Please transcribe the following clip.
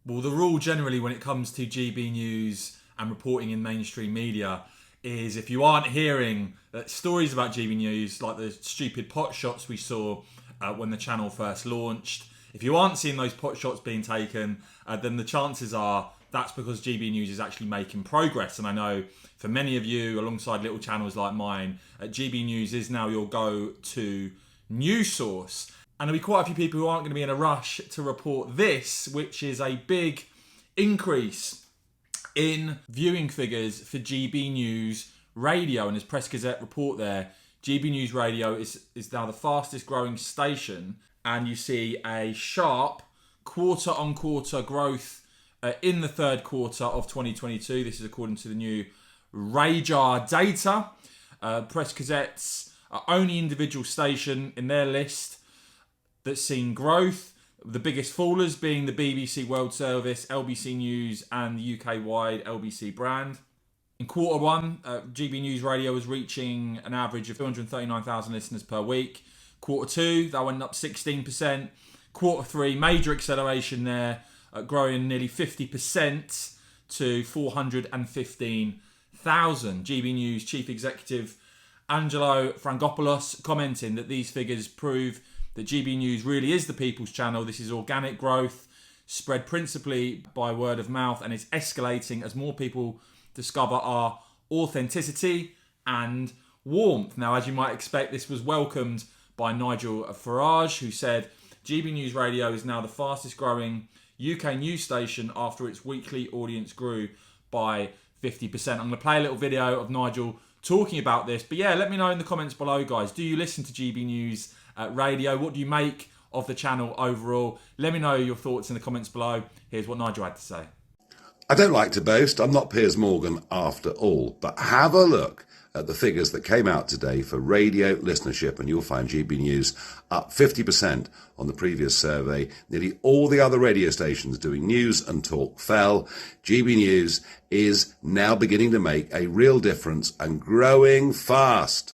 Well, the rule generally when it comes to GB News and reporting in mainstream media is if you aren't hearing stories about GB News, like the stupid pot shots we saw when the channel first launched, if you aren't seeing those pot shots being taken, then the chances are that's because GB News is actually making progress. And I know for many of you, alongside little channels like mine, GB News is now your go-to news source. And there'll be quite a few people who aren't going to be in a rush to report this, which is a big increase in viewing figures for GB News Radio. And as Press Gazette report there, GB News Radio is now the fastest growing station. And you see a sharp quarter-on-quarter growth in the third quarter of 2022. This is according to the new Radar data. Press Gazette's only individual station in their list that's seen growth. The biggest fallers being the BBC World Service, LBC News and the UK-wide LBC brand. In quarter one, GB News Radio was reaching an average of 239,000 listeners per week. Quarter two, that went up 16%. Quarter three, major acceleration there, growing nearly 50% to 415,000. GB News Chief Executive Angelo Frangopoulos commenting that these figures prove that GB News really is the people's channel. This is organic growth, spread principally by word of mouth, and it's escalating as more people discover our authenticity and warmth. Now, as you might expect, this was welcomed by Nigel Farage, who said, GB News Radio is now the fastest growing UK news station after its weekly audience grew by 50%. I'm going to play a little video of Nigel talking about this. But yeah, let me know in the comments below, guys. Do you listen to GB News Radio? What do you make of the channel overall? Let me know your thoughts in the comments below. Here's what Nigel had to say. I don't like to boast. I'm not Piers Morgan after all. But have a look at the figures that came out today for radio listenership, and you'll find GB News up 50% on the previous survey. Nearly all the other radio stations doing news and talk fell. GB News is now beginning to make a real difference and growing fast.